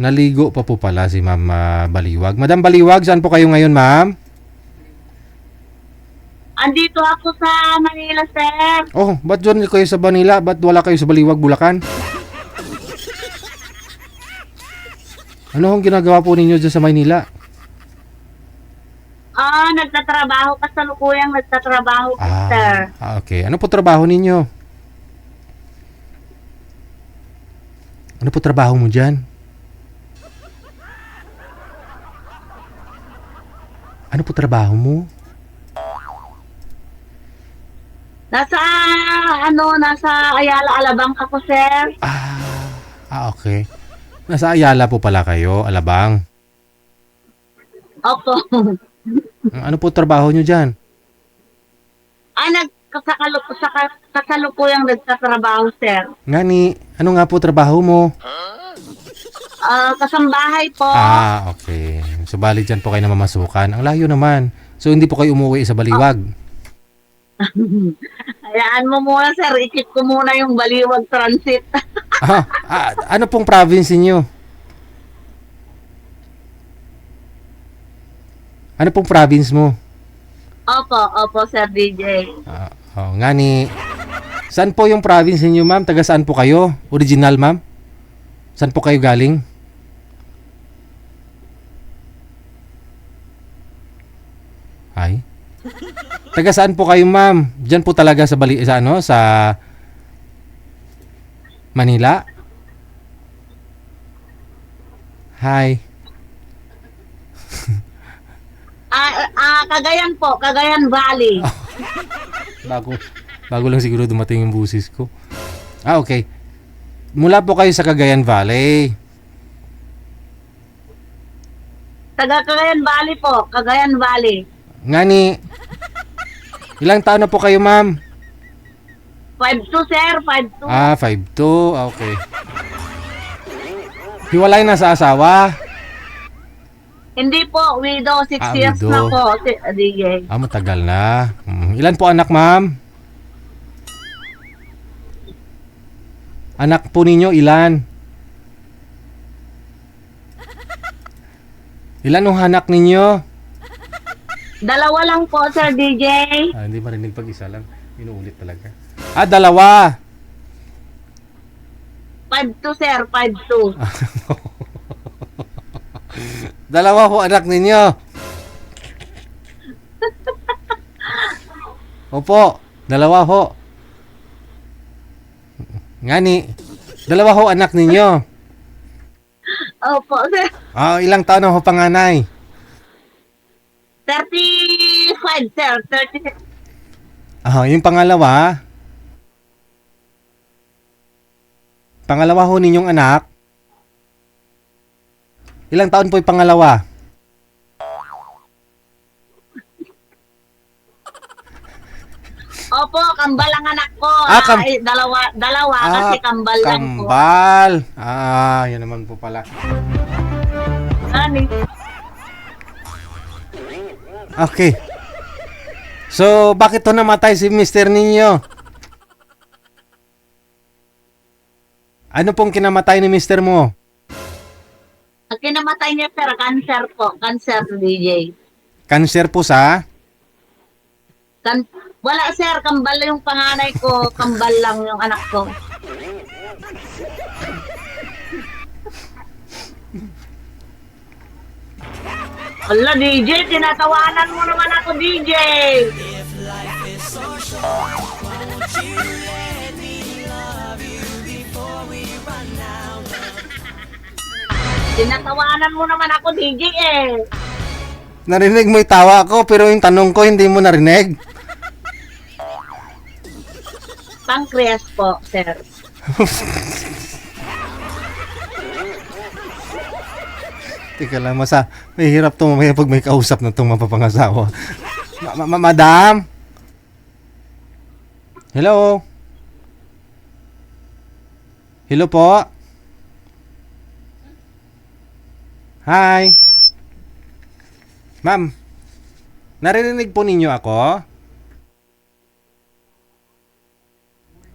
Naligo pa po pala si Ma'am Baliwag. Madam Baliwag, saan po kayo ngayon, ma'am? Andito ako sa Manila, sir. Oh, ba't dyan kayo sa Manila? Ba't wala kayo sa Baliwag, Bulacan? Ano ang ginagawa po ninyo dyan sa Maynila? Nagtatrabaho kasalukuyang nagtatrabaho po, sir. Okay. Ano po trabaho ninyo? Ano po trabaho mo dyan? Ano po trabaho mo? Nasa Ayala, Alabang ako, sir. Okay. Nasa Ayala po pala kayo, Alabang. Opo. Ano po trabaho nyo dyan? Kasalukuyang nagtatrabaho, sir. Ngani, ano nga po trabaho mo? Kasambahay po. Okay. So, bali dyan po kayo namamasukan. Ang layo naman. So, hindi po kayo umuwi sa Baliwag. Hayaan mo muna, sir. Ikip ko muna yung Baliwag Transit. Ano pong province niyo? Ano pong province mo? Opo, sir DJ. Ngani. Saan po yung province niyo, ma'am? Taga saan po kayo? Original, ma'am? Saan po kayo galing? Ay. Taga saan po kayo, ma'am? Diyan po talaga sa sa Manila? Hi. Cagayan po, Cagayan Valley. Bago lang siguro dumating yung busis ko. Okay. Mula po kayo sa Cagayan Valley. Taga Cagayan Valley po, Cagayan Valley. Ngani, ilang taon na po kayo, ma'am? 5'2", sir, 5'2". 5'2". Okay. Hiwalay na sa asawa? Hindi po, widow, 6 years widow. na po, DJ. Matagal na. Ilan po anak, ma'am? Anak po ninyo, ilan? Ilan ang anak ninyo? 2 lang po, sir DJ. Hindi marinig pag isa lang. Inuulit talaga. 2. 5'2", sir, 5'2". 2 po anak ninyo. Opo, 2 ho. Ngani, 2 ho anak ninyo. Opo, sir. Ilang taon na ho panganay? 35, sir, 36. Yung pangalawa? Pangalawa ho ninyong anak? Ilang taon po yung pangalawa? Opo, kambal ang anak ko. Dalawa kasi kambal lang po. Kambal. Yan naman po pala. Okay. So, bakit to namatay si Mr. ninyo? Ano pong kinamatay ni Mr. mo? Ang kinamatay niya, sir, cancer po. Cancer, DJ. Cancer po sa? Wala, sir. Kambal yung panganay ko. Kambal lang yung anak ko. Wala, DJ. Tinatawanan mo naman ako, DJ. If life is so short, won't you let me love you before we run out? Tinatawanan mo naman ako, DJ eh. Narinig mo yung tawa ko pero yung tanong ko hindi mo narinig. Pancreas po, sir. Teka lang, mahirap to mamaya pag may kausap na itong mapapangasawa. Madam? Hello? Hello po? Hi? Ma'am, naririnig po ninyo ako?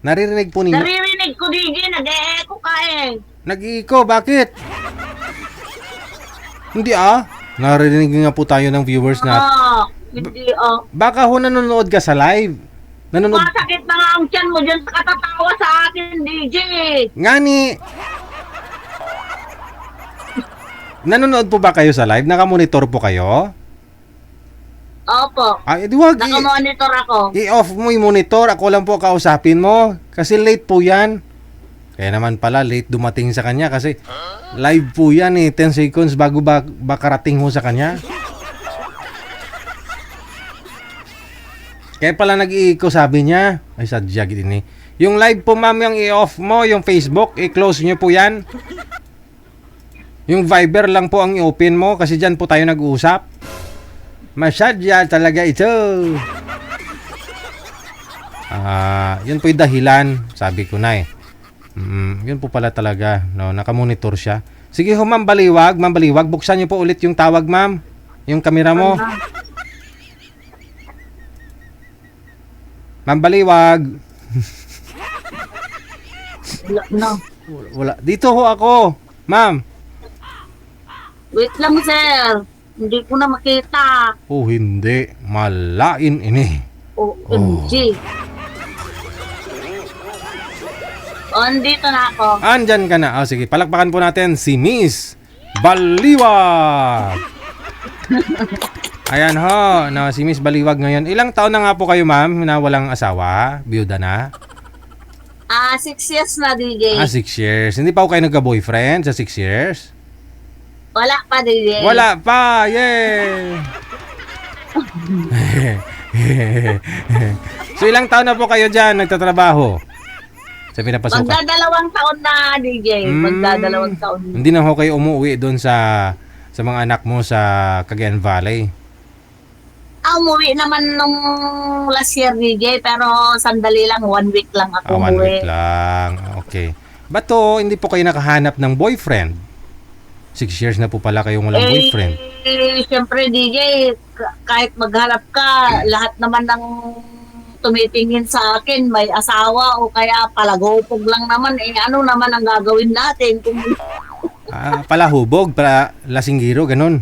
Naririnig po ninyo? Naririnig ko, DJ. Nag-e-echo ka eh. Nag-iiko, bakit? Hindi narinig nga po tayo ng viewers na Hindi baka ho nanonood ka sa live. Nanonood. Masakit na nga ang tiyan mo dyan sa katatawa sa akin, DJ. Ngani. Nanonood po ba kayo sa live? Nakamonitor po kayo? Opo. Ay, di wag. Nakamonitor ako. I-off mo yung monitor. Ako lang po kausapin mo. Kasi late po yan. Kaya naman pala, late dumating sa kanya. Kasi live po yan 10 seconds bago ba karating ho sa kanya. Kaya pala nag-iiko sabi niya. Ay, sadya gini. Yung live po ma'am, yung i-off mo, yung Facebook, i-close nyo po yan. Yung Viber lang po ang i-open mo kasi dyan po tayo nag-uusap. Masadya talaga ito. Yun po yung dahilan, sabi ko na yun po pala talaga, no, nakamonitor siya. Sige ho ma'am Baliwag, buksan niyo po ulit yung tawag ma'am. Yung kamera mo. Ma'am Baliwag. No. Wala. Dito ho ako, ma'am. Wait lang, sir. Hindi ko na makita. Oh, hindi. Malain ini. OMG. Andito na ako. Andyan ka na. Sige, palakpakan po natin si Miss Baliwag. Ayan ho, si Miss Baliwag ngayon. Ilang taon na nga po kayo ma'am na walang asawa? Biyuda na? 6 years na, DJ. 6 years. Hindi pa ako kayo nagka-boyfriend sa 6 years? Wala pa, DJ. Wala pa! Yay! So ilang taon na po kayo dyan nagtatrabaho? Sa pinapasukan? Magdadalawang taon na, DJ. Magdadalawang taon. Hindi na ho kayo umuwi doon sa mga anak mo sa Cagayan Valley? Umuwi naman nung last year, DJ. Pero sandali lang, 1 week lang ako 1 umuwi. week lang. Okay. Ba't to, hindi po kayo nakahanap ng boyfriend? 6 years na po pala kayong walang boyfriend. Siyempre, DJ, kahit maghanap ka, lahat naman ng tumitingin sa akin, may asawa o kaya palagopog lang naman. Ano naman ang gagawin natin? Kung Palahubog, para lasinggiro, ganun.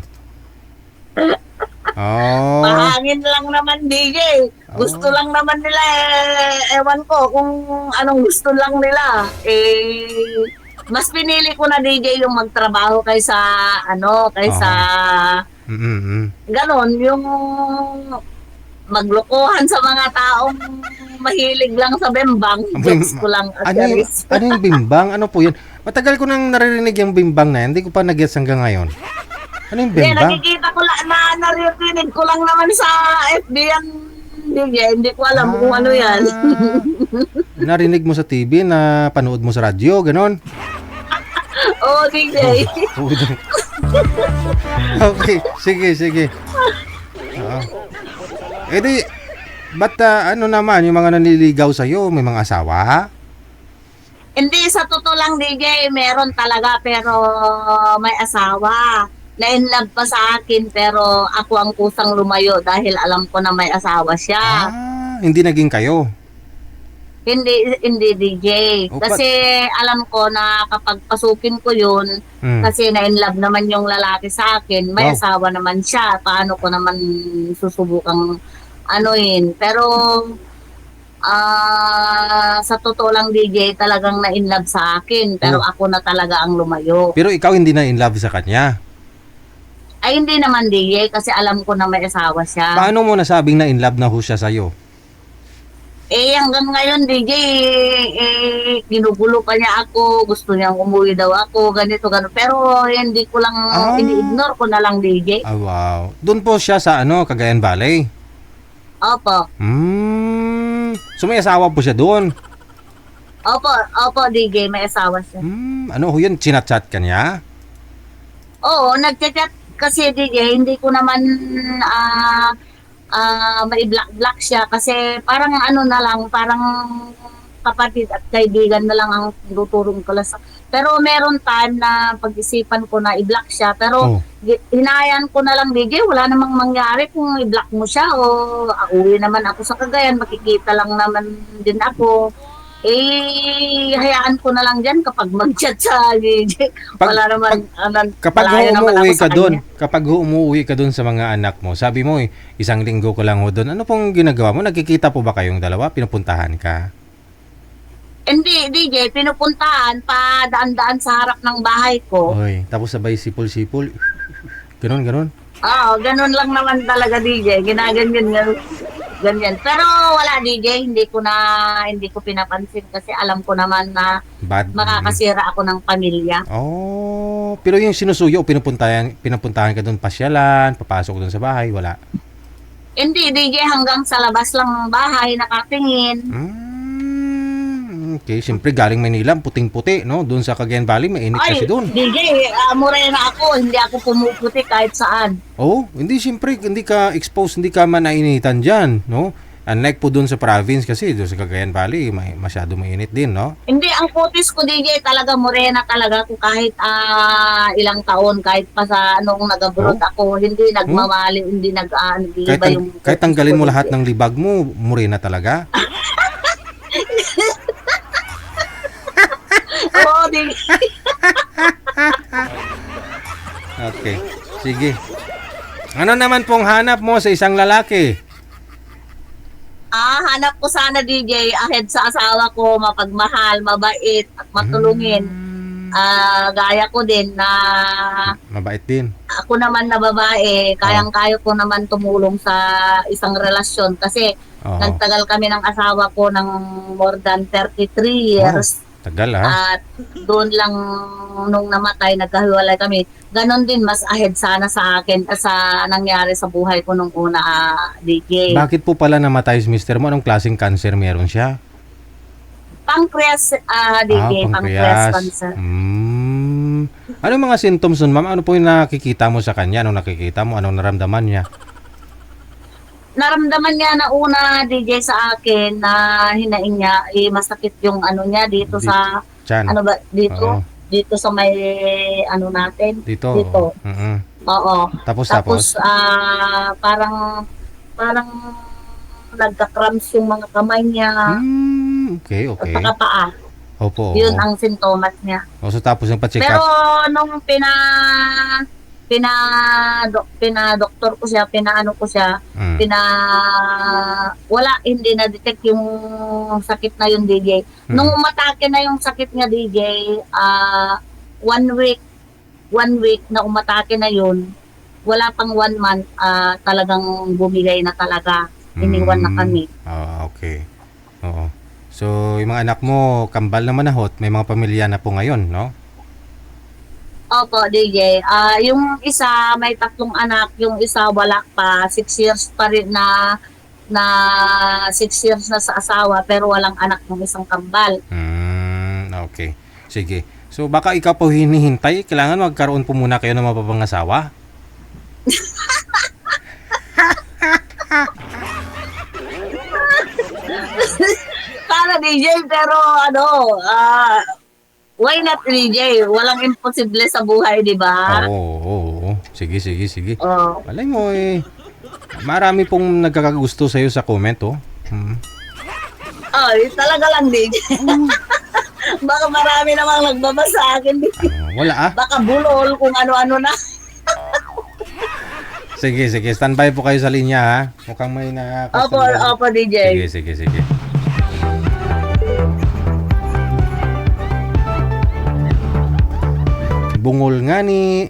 Oh. mahangin lang naman, DJ. Gusto lang naman nila, ewan ko kung anong gusto lang nila. Mas pinili ko na, DJ, yung magtrabaho kaysa ganon, yung maglokohan sa mga taong mahilig lang sa bembang. Jokes ko lang. Ano yung bimbang? Ano po yun? Matagal ko nang naririnig yung bimbang na yan. Hindi ko pa nag-gets hanggang ngayon. Ano yung bimbang? Nakikita ko lang na naririnig ko lang naman sa FB yan. Hindi ko alam kung ano yan. Narinig mo sa TV, na panood mo sa radyo, ganon? Oo, DJ. Okay, sige. Oo. Di, ba't ano naman, yung mga naniligaw sa'yo, may mga asawa? Hindi, sa totoo lang, DJ, meron talaga, pero may asawa. Na-in-love pa sa akin, pero ako ang kusang lumayo dahil alam ko na may asawa siya. Hindi naging kayo? Hindi, DJ. Kasi alam ko na kapag pasukin ko yun, kasi na-in-love naman yung lalaki sa akin, may asawa naman siya. Paano ko naman susubukang anuin. Pero sa totoo lang, DJ, talagang na-in-love sa akin. Pero ako na talaga ang lumayo. Pero ikaw hindi na-in-love sa kanya? Ay, hindi naman, DJ, kasi alam ko na may asawa siya. Paano mo nasabing na-in-love na ho siya sa'yo? Hanggang ngayon, DJ, ginugulo pa niya ako, gusto niyang umuwi daw ako, ganito, gano'n. Pero hindi ko lang, ini-ignore ko na lang, DJ. Wow. Doon po siya sa Cagayan Valley? Opo. So may asawa po siya doon? Opo, DJ, may asawa siya. Ano ho yun? Chinat-chat ka niya? Oo, nagchat-chat kasi, DJ, hindi ko naman mai-block siya kasi parang na lang, parang kapatid at kaibigan na lang ang tuturong ko lang sa. Pero meron time na pag-isipan ko na i-block siya, pero hinayan ko na lang, DJ, wala namang mangyari kung i-block mo siya o uwi naman ako sa Cagayan, makikita lang naman din ako. hayaan ko na lang dyan kapag mag-chat sa DJ. Wala naman, Kapag malayo naman umuwi ako sa ka doon, kanya. kapag umuwi ka doon sa mga anak mo, sabi mo isang linggo ko lang ho doon. Ano pong ginagawa mo? Nagkikita po ba kayong dalawa? Pinupuntahan ka? Hindi, DJ, pinupuntahan pa daan-daan sa harap ng bahay ko. Oy, tapos sabay sipol-sipol. Ganon. Oo, ganun lang naman talaga, DJ. Ginaganyan. Ganyan. Pero wala, DJ. Hindi ko pinapansin kasi alam ko naman na Bad. makakasira ako ng pamilya. Oh, pero yung sinusuyo, pinupuntahan ka doon pasyalan, papasok doon sa bahay, wala. Hindi, DJ, hanggang sa labas lang ng bahay, nakatingin. Okay, siyempre galing Manila, puting-puti, no? Doon sa Cagayan Valley, mainit kasi doon. DJ, morena ako. Hindi ako pumuputi kahit saan. Oh, hindi siyempre, hindi ka exposed, hindi ka manainitan dyan, no? Unlike po doon sa province kasi, doon sa Cagayan Valley, masyado mainit din, no? Hindi, ang putis ko, DJ, talaga morena talaga ako kahit ilang taon, kahit pa sa nung nag-abroad ako, hindi nagmamali, hindi nag-iba yung... Kahit tanggalin mo lahat ng libag mo, morena talaga? Oo, DJ. Okay, sige. Ano naman pong hanap mo sa isang lalaki? Hanap ko sana, DJ, ahead sa asawa ko, mapagmahal, mabait, at matulungin. Gaya ko din na Mabait din. ako naman na babae, kayang-kaya ko naman tumulong sa isang relasyon kasi Oo. nagtagal kami ng asawa ko ng more than 33 years. Tagal ha? At doon lang nung namatay, nagkahiwalay kami. Ganon din, mas ahead sana sa akin sa nangyari sa buhay ko nung una, DJ. Bakit po pala namatay si mister mo? Anong klaseng cancer meron siya? Pancreas, DJ, pancreas cancer. Ano mga symptoms nun, ma'am? Ano po yung nakikita mo sa kanya? Anong nakikita mo? Anong naramdaman niya? Naramdaman niya na una, DJ, sa akin na hinaing niya, masakit yung ano niya dito sa, Chan? ano ba, dito, Oo. dito sa may, ano natin, Dito? dito. Mm-mm. Oo. Tapos? Parang nagka-cramps yung mga kamay niya, Okay. at saka paa. Opo. Yun ang sintomas niya. O, so tapos yung pa-check Pero up. nung pinadoktor ko siya, pinaano ko siya, wala, hindi na-detect yung sakit na yung DJ. Nung umatake na yung sakit niya, DJ, 1 week na umatake na yun, wala pang 1 month, talagang bumigay na talaga. Iniwan na kami. Okay. Oo. So, yung mga anak mo, kambal naman na hot, may mga pamilya na po ngayon, no? Opo, DJ. Yung isa, may 3 anak. Yung isa, wala pa. 6 years pa rin na 6 years na sa asawa, pero walang anak ng isang kambal. Okay. Sige. So, baka ikaw po hinihintay, kailangan magkaroon po muna kayo ng mapapangasawa? Para DJ, pero why not DJ? Walang imposible sa buhay, di ba? Oo. Sige. Oh. Malay mo marami pong nagkakagusto sa'yo sa comment, oh. Ay, talaga lang DJ. Baka marami namang nagbabasa sa akin. Wala Baka bulol kung ano-ano na. Sige. Standby po kayo sa linya, ha? Mukhang may Opo, DJ. Sige. Bungol nga ni